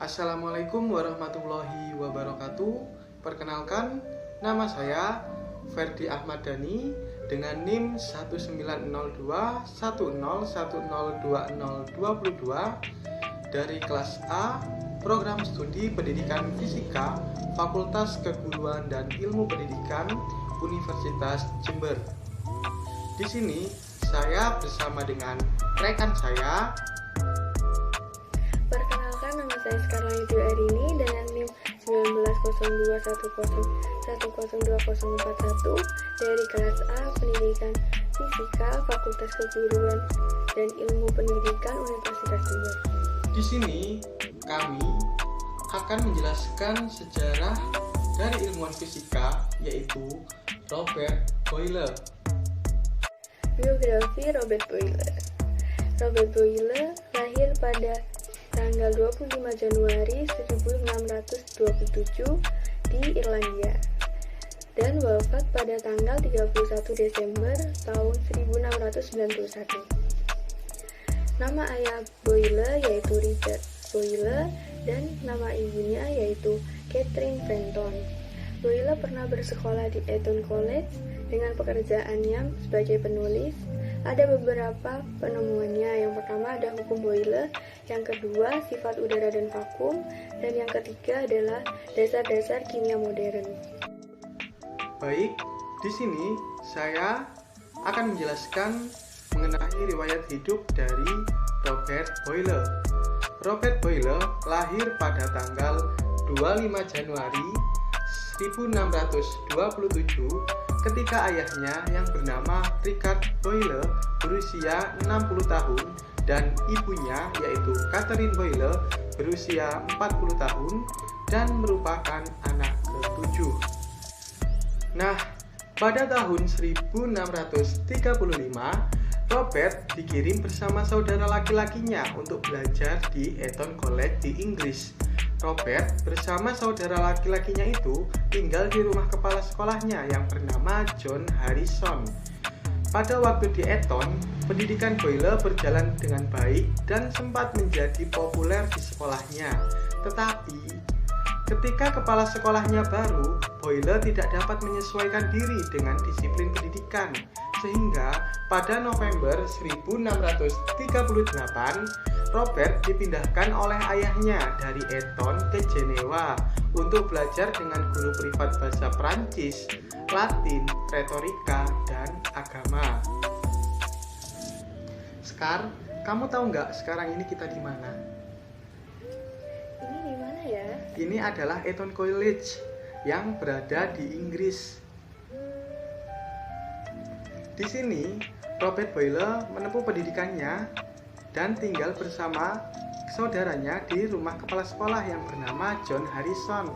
Assalamualaikum warahmatullahi wabarakatuh. Perkenalkan, nama saya Ferdi Ahmad Dhani dengan NIM 190210102022 dari kelas A, Program Studi Pendidikan Fisika, Fakultas Keguruan dan Ilmu Pendidikan, Universitas Jember. Di sini saya bersama dengan rekan saya. Perkenalkan, nama saya Scarla Yudhu Arini dengan NIM 190210102041 dari kelas A Pendidikan Fisika Fakultas Keguruan dan Ilmu Pendidikan Universitas Jember. Di sini kami akan menjelaskan sejarah dari ilmuwan fisika, yaitu Robert Boyle. Biografi Robert Boyle. Robert Boyle lahir pada tanggal 25 Januari 1627 di Irlandia dan wafat pada tanggal 31 Desember tahun 1691. Nama ayah Boyle yaitu Richard Boyle dan nama ibunya yaitu Catherine Fenton. Boyle pernah bersekolah di Eton College. Dengan pekerjaannya sebagai penulis, ada beberapa penemuannya. Yang pertama ada hukum Boyle, yang kedua sifat udara dan vakum, dan yang ketiga adalah dasar-dasar kimia modern. Baik, di sini saya akan menjelaskan mengenai riwayat hidup dari Robert Boyle. Robert Boyle lahir pada tanggal 25 Januari 1627 ketika ayahnya yang bernama Richard Boyle berusia 60 tahun dan ibunya yaitu Catherine Boyle berusia 40 tahun dan merupakan anak ke-7. Nah, pada tahun 1635, Robert dikirim bersama saudara laki-lakinya untuk belajar di Eton College di Inggris. Robert bersama saudara laki-lakinya itu tinggal di rumah kepala sekolahnya yang bernama John Harrison. Pada waktu di Eton, pendidikan Boyle berjalan dengan baik dan sempat menjadi populer di sekolahnya. Tetapi, ketika kepala sekolahnya baru, Boyle tidak dapat menyesuaikan diri dengan disiplin pendidikan. Sehingga pada November 1638, Robert dipindahkan oleh ayahnya dari Eton ke Jenewa untuk belajar dengan guru privat bahasa Prancis, Latin, retorika, dan agama. Skar, kamu tahu nggak sekarang ini kita di mana? Ini di mana ya? Ini adalah Eton College yang berada di Inggris. Di sini, Robert Boyle menempuh pendidikannya dan tinggal bersama saudaranya di rumah kepala sekolah yang bernama John Harrison.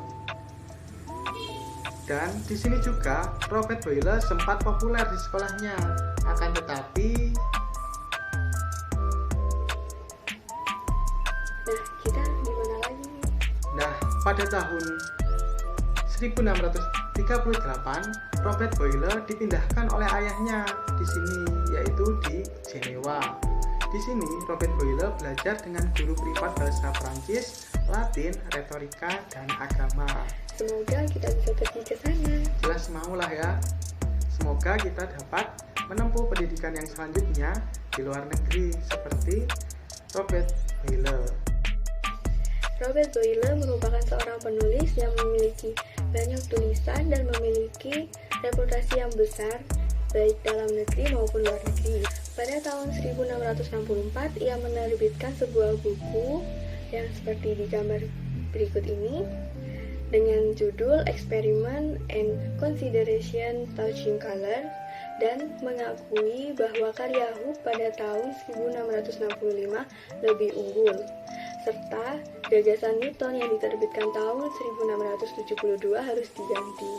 Dan di sini juga Robert Boyle sempat populer di sekolahnya. Akan tetapi, kita di mana lagi nih? Nah, pada tahun 1638, Robert Boyle dipindahkan oleh ayahnya di sini, yaitu di Jenewa. Di sini, Robert Boyle belajar dengan guru privat bahasa Prancis, Latin, retorika, dan agama. Semoga kita bisa pergi ke sana. Jelas maulah ya. Semoga kita dapat menempuh pendidikan yang selanjutnya di luar negeri seperti Robert Boyle. Robert Boyle merupakan seorang penulis yang memiliki banyak tulisan dan memiliki reputasi yang besar baik dalam negeri maupun luar negeri. Pada tahun 1664, ia menerbitkan sebuah buku yang seperti di gambar berikut ini dengan judul Experiment and Consideration Touching Color dan mengakui bahwa karya Hooke pada tahun 1665 lebih unggul, serta gagasan Newton yang diterbitkan tahun 1672 harus diganti.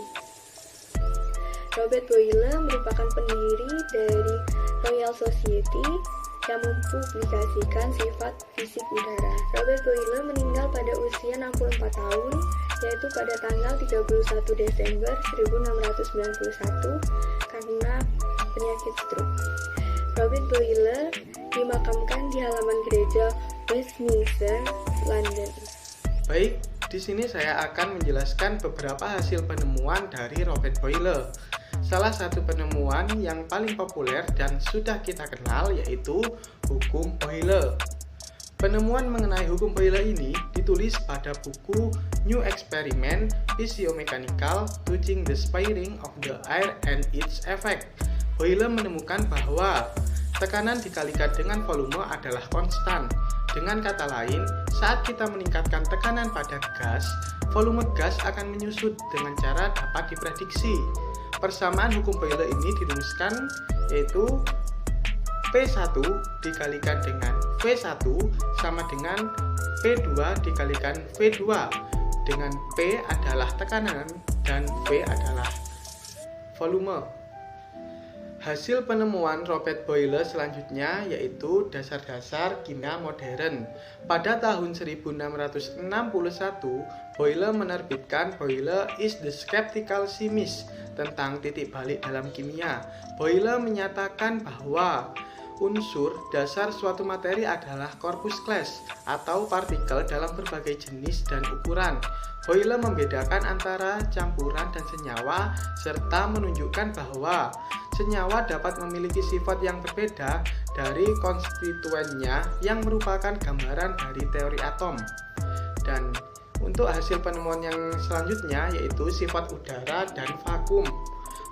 Robert Boyle merupakan pendiri dari Royal Society yang mempublikasikan sifat fisik udara. Robert Boyle meninggal pada usia 64 tahun, yaitu pada tanggal 31 Desember 1691 karena penyakit stroke. Robert Boyle dimakamkan di halaman gereja Westminster, London. Di sini saya akan menjelaskan beberapa hasil penemuan dari Robert Boyle. Salah satu penemuan yang paling populer dan sudah kita kenal yaitu hukum Boyle. Penemuan mengenai hukum Boyle ini ditulis pada buku New Experiment Physiomechanical Touching the Spiring of the Air and its Effect. Boyle menemukan bahwa tekanan dikalikan dengan volume adalah konstan. Dengan kata lain, saat kita meningkatkan tekanan pada gas, volume gas akan menyusut dengan cara dapat diprediksi. Persamaan hukum Boyle ini dirumuskan yaitu P1 dikalikan dengan V1 sama dengan P2 dikalikan V2, dengan P adalah tekanan dan V adalah volume. Hasil penemuan Robert Boyle selanjutnya yaitu dasar-dasar kimia modern. Pada tahun 1661, Boyle menerbitkan Boyle is the Skeptical Chemist tentang titik balik dalam kimia. Boyle menyatakan bahwa unsur dasar suatu materi adalah corpuscles atau partikel dalam berbagai jenis dan ukuran. Boyle membedakan antara campuran dan senyawa serta menunjukkan bahwa senyawa dapat memiliki sifat yang berbeda dari konstituennya yang merupakan gambaran dari teori atom. Dan untuk hasil penemuan yang selanjutnya yaitu sifat udara dan vakum.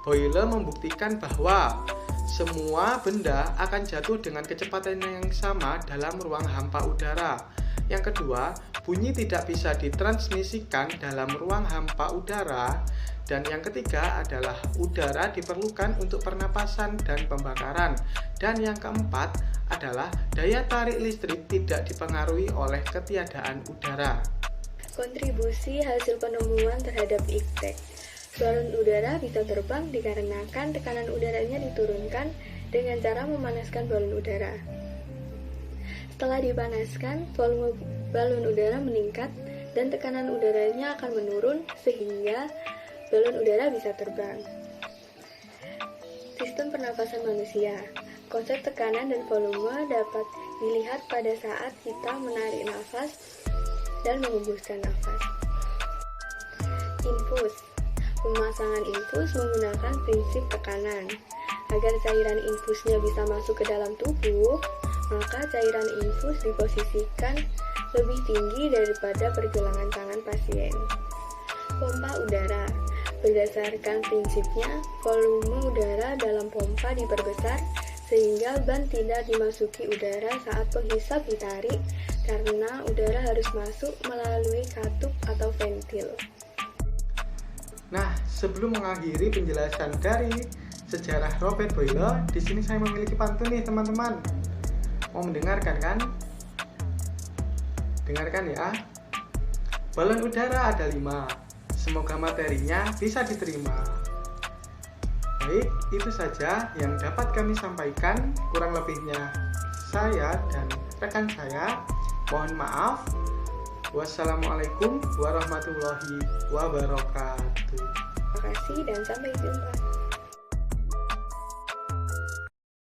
Boyle membuktikan bahwa semua benda akan jatuh dengan kecepatan yang sama dalam ruang hampa udara. Yang kedua, bunyi tidak bisa ditransmisikan dalam ruang hampa udara. Dan yang ketiga adalah udara diperlukan untuk pernapasan dan pembakaran. Dan yang keempat adalah daya tarik listrik tidak dipengaruhi oleh ketiadaan udara. Kontribusi hasil penemuan terhadap iptek. Balon udara bisa terbang dikarenakan tekanan udaranya diturunkan dengan cara memanaskan balon udara. Setelah dipanaskan, volume balon udara meningkat dan tekanan udaranya akan menurun sehingga balon udara bisa terbang. Sistem pernapasan manusia. Konsep tekanan dan volume dapat dilihat pada saat kita menarik nafas dan mengembuskan nafas. Infus. Pemasangan infus menggunakan prinsip tekanan. Agar cairan infusnya bisa masuk ke dalam tubuh, maka cairan infus diposisikan lebih tinggi daripada pergelangan tangan pasien. Pompa udara. Berdasarkan prinsipnya, volume udara dalam pompa diperbesar sehingga ban tidak dimasuki udara saat penghisap ditarik karena udara harus masuk melalui katup atau ventil. Nah, sebelum mengakhiri penjelasan dari sejarah Robert Boyle, di sini saya memiliki pantun nih teman-teman. Mau mendengarkan kan? Dengarkan ya. Balon udara ada 5. Semoga materinya bisa diterima. Baik, itu saja yang dapat kami sampaikan. Kurang lebihnya saya dan rekan saya mohon maaf. Wassalamualaikum warahmatullahi wabarakatuh. Terima kasih dan sampai jumpa.